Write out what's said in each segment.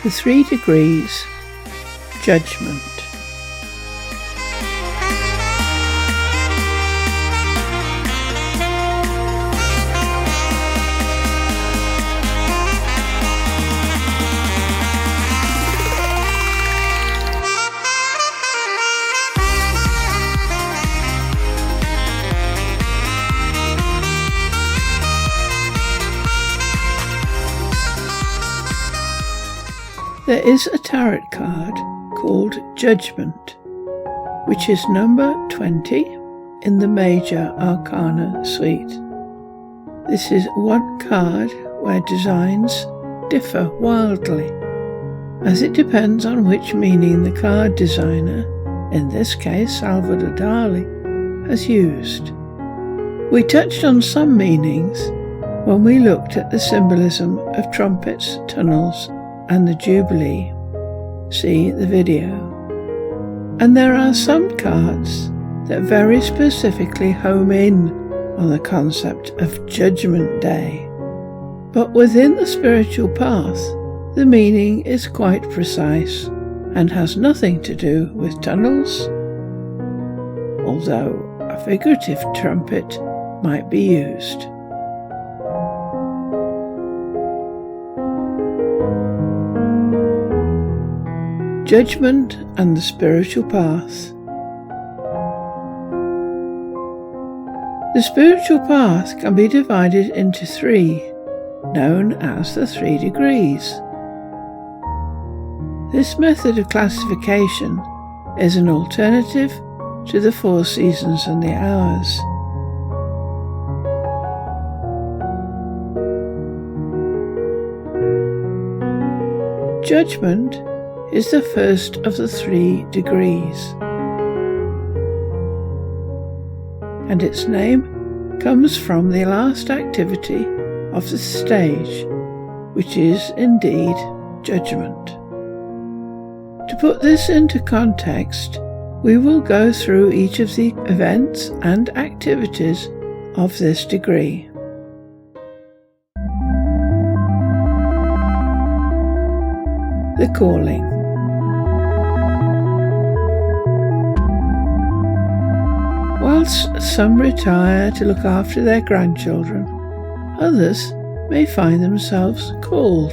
The 3 degrees, judgment. There is a tarot card called Judgment, which is number 20 in the Major Arcana suite. This is one card where designs differ wildly, as it depends on which meaning the card designer, in this case Salvador Dali, has used. We touched on some meanings when we looked at the Symbolism of Trumpets Tunnels and the Jubilee. See the video. And there are some cards that very specifically home in on the concept of Judgment Day. But within the spiritual path, the meaning is quite precise and has nothing to do with tunnels, although a figurative trumpet might be used. Judgment and the spiritual path. The spiritual path can be divided into 3, known as the 3 degrees. This method of classification is an alternative to the 4 seasons and the hours. Judgment is the first of the 3 degrees, and its name comes from the last activity of the stage, which is indeed judgment. To put this into context, we will go through each of the events and activities of this degree. The calling. Whilst some retire to look after their grandchildren, others may find themselves called.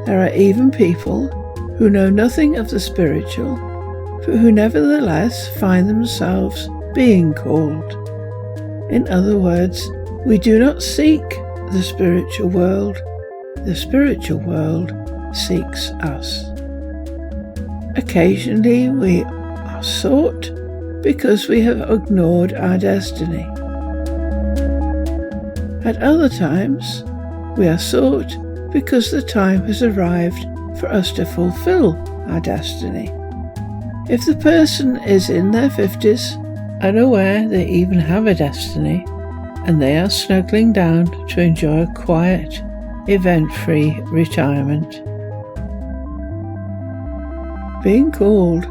There are even people who know nothing of the spiritual, but who nevertheless find themselves being called. In other words, we do not seek the spiritual world seeks us. Occasionally we are sought because we have ignored our destiny. At other times, we are sought because the time has arrived for us to fulfill our destiny. If the person is in their 50s, unaware they even have a destiny, and they are snuggling down to enjoy a quiet, event-free retirement. Being called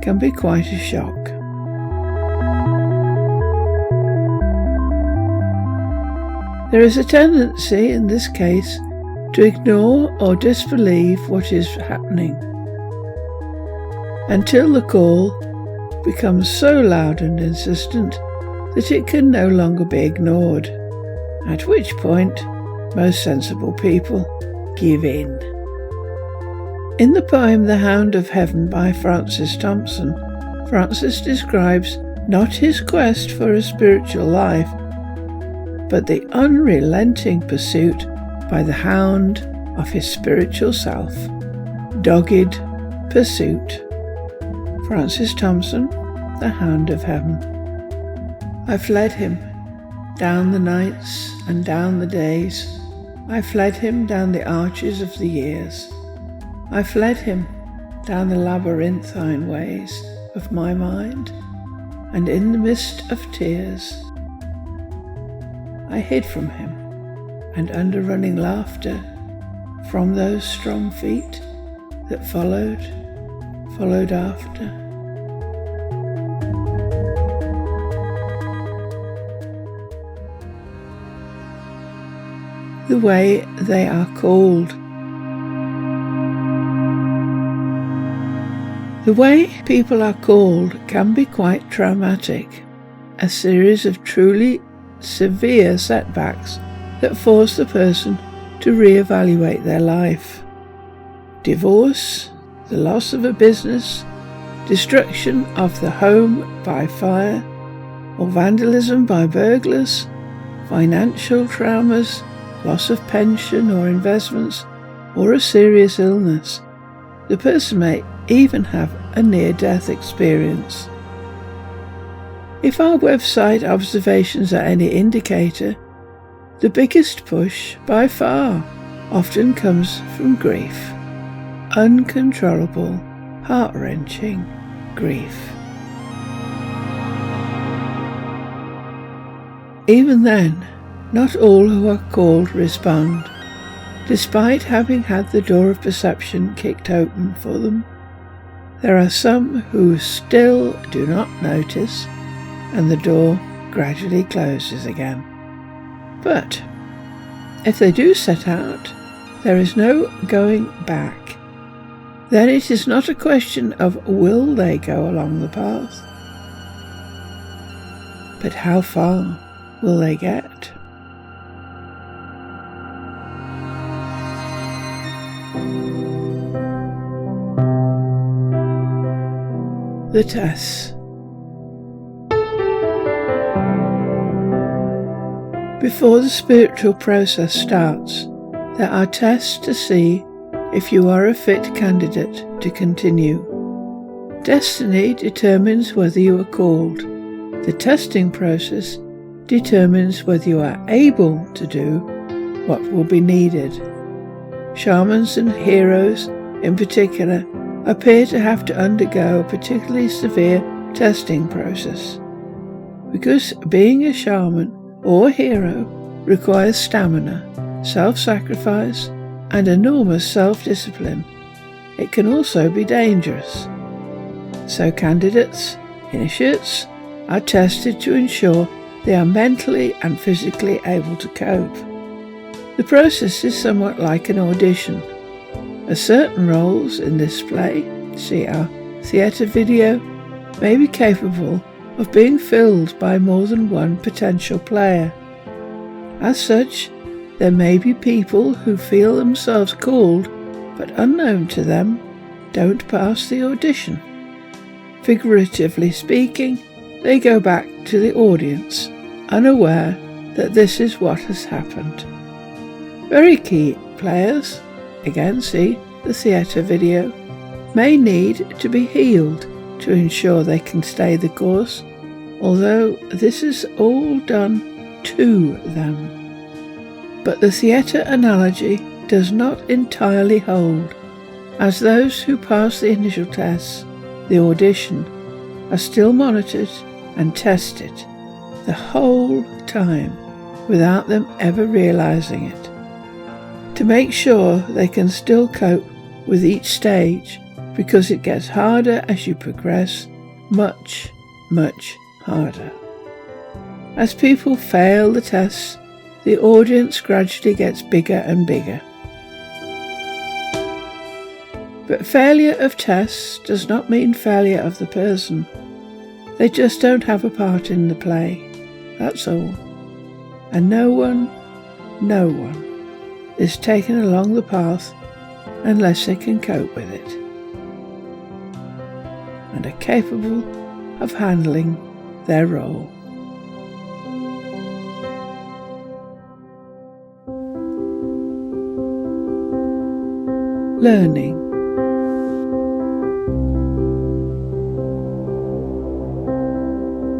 can be quite a shock. There is a tendency in this case to ignore or disbelieve what is happening until the call becomes so loud and insistent that it can no longer be ignored, at which point most sensible people give in. In the poem The Hound of Heaven by Francis Thompson, Francis describes not his quest for a spiritual life, but the unrelenting pursuit by the hound of his spiritual self. Dogged pursuit. Francis Thompson, The Hound of Heaven. I fled him down the nights and down the days. I fled him down the arches of the years. I fled him down the labyrinthine ways of my mind, and in the mist of tears I hid from him, and under running laughter from those strong feet that followed after. The way they are called. The way people are called can be quite traumatic, a series of truly severe setbacks that force the person to re-evaluate their life. Divorce, the loss of a business, destruction of the home by fire, or vandalism by burglars, financial traumas, loss of pension or investments, or a serious illness. The person may even have a near-death experience. If our website observations are any indicator, the biggest push, by far, often comes from grief. Uncontrollable, heart-wrenching grief. Even then, not all who are called respond, despite having had the door of perception kicked open for them. There are some who still do not notice, and the door gradually closes again. But if they do set out, there is no going back. Then it is not a question of will they go along the path, but how far will they get? The tests. Before the spiritual process starts, there are tests to see if you are a fit candidate to continue. Destiny determines whether you are called. The testing process determines whether you are able to do what will be needed. Shamans and heroes, in particular, appear to have to undergo a particularly severe testing process, because being a shaman or hero requires stamina, self-sacrifice, and enormous self-discipline. It can also be dangerous. So candidates, initiates, are tested to ensure they are mentally and physically able to cope. The process is somewhat like an audition. As certain roles in this play, see our theatre video, may be capable of being filled by more than one potential player. As such, there may be people who feel themselves called, but unknown to them, don't pass the audition. Figuratively speaking, they go back to the audience, unaware that this is what has happened. Very key players, again see the theatre video, may need to be healed to ensure they can stay the course, although this is all done to them. But the theatre analogy does not entirely hold, as those who pass the initial tests, the audition, are still monitored and tested the whole time without them ever realizing it, to make sure they can still cope with each stage, because it gets harder as you progress, much, much harder. As people fail the tests, the audience gradually gets bigger and bigger. But failure of tests does not mean failure of the person. They just don't have a part in the play, that's all. And no one is taken along the path unless they can cope with it and are capable of handling their role. Learning.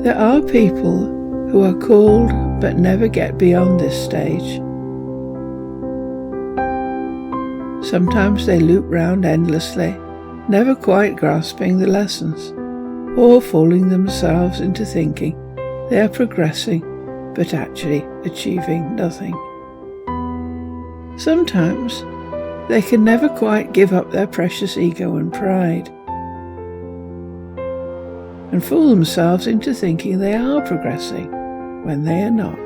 There are people who are called but never get beyond this stage. Sometimes they loop round endlessly, never quite grasping the lessons, or fooling themselves into thinking they are progressing but actually achieving nothing. Sometimes they can never quite give up their precious ego and pride, and fool themselves into thinking they are progressing when they are not.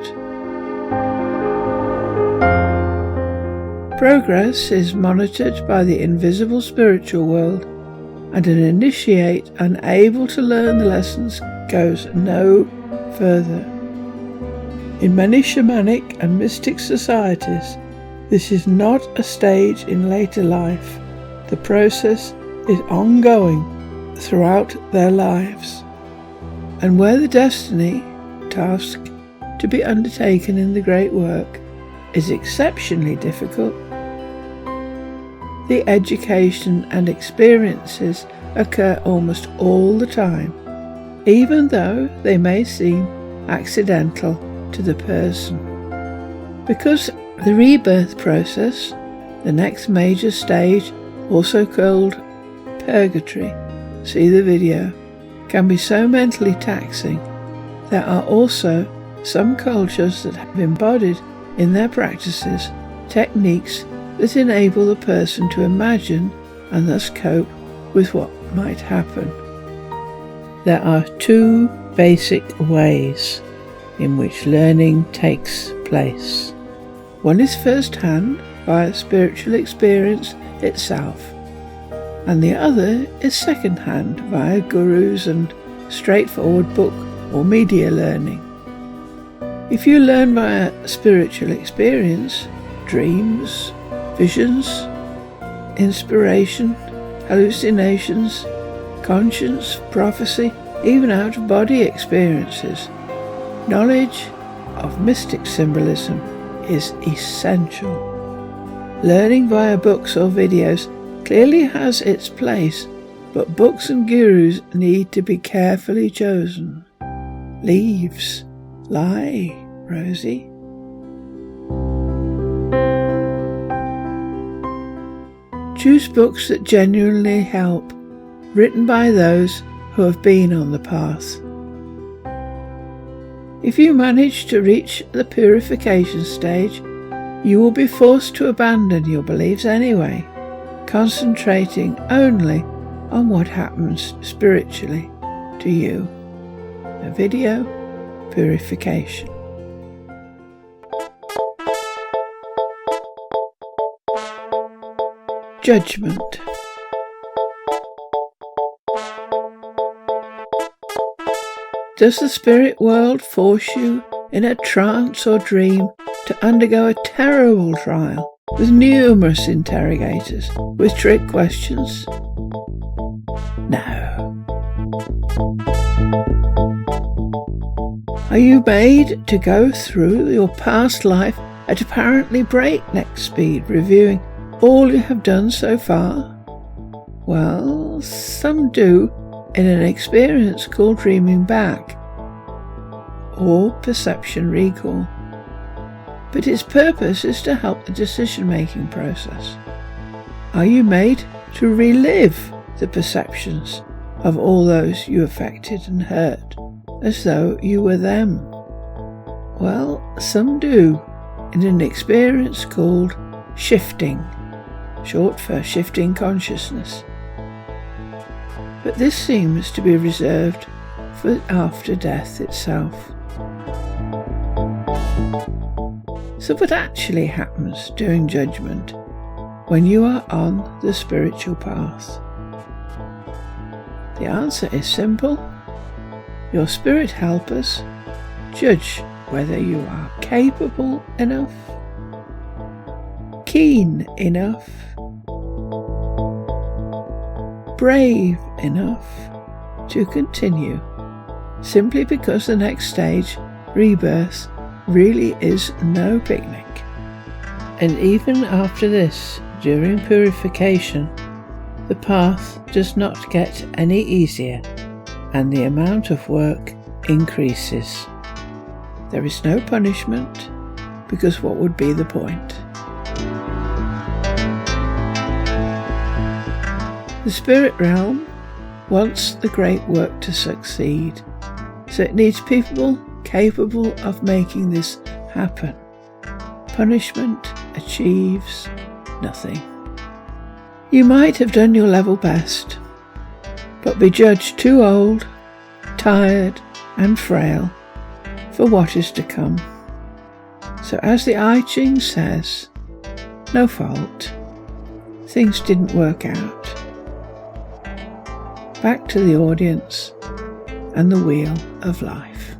Progress is monitored by the invisible spiritual world and an initiate unable to learn the lessons goes no further. In many shamanic and mystic societies, this is not a stage in later life. The process is ongoing throughout their lives. And where the destiny, task to be undertaken in the great work, is exceptionally difficult, the education and experiences occur almost all the time, even though they may seem accidental to the person. Because the rebirth process, the next major stage, also called purgatory, see the video, can be so mentally taxing, there are also some cultures that have embodied in their practices techniques that enable the person to imagine and thus cope with what might happen. There are two basic ways in which learning takes place. One is first-hand via spiritual experience itself, and the other is second-hand via gurus and straightforward book or media learning. If you learn via spiritual experience, dreams, visions, inspiration, hallucinations, conscience, prophecy, even out-of-body experiences, knowledge of mystic symbolism is essential. Learning via books or videos clearly has its place, but books and gurus need to be carefully chosen. Leaves lie, Rosie. Choose books that genuinely help, written by those who have been on the path. If you manage to reach the purification stage, you will be forced to abandon your beliefs anyway, concentrating only on what happens spiritually to you. A video, purification. Judgment. Does the spirit world force you in a trance or dream to undergo a terrible trial with numerous interrogators with trick questions? No. Are you made to go through your past life at apparently breakneck speed, reviewing all you have done so far? Well, some do in an experience called dreaming back or perception recall. But its purpose is to help the decision-making process. Are you made to relive the perceptions of all those you affected and hurt, as though you were them? Well, some do, in an experience called shifting, short for shifting consciousness. But this seems to be reserved for after death itself. So what actually happens during judgment when you are on the spiritual path? The answer is simple. Your spirit helpers judge whether you are capable enough, keen enough, brave enough to continue, simply because the next stage, rebirth, really is no picnic. And even after this, during purification, the path does not get any easier, and the amount of work increases. There is no punishment, because what would be the point? The spirit realm wants the great work to succeed, so it needs people capable of making this happen. Punishment achieves nothing. You might have done your level best, but be judged too old, tired and frail for what is to come. So as the I Ching says, no fault. Things didn't work out. back to the audience and the wheel of life.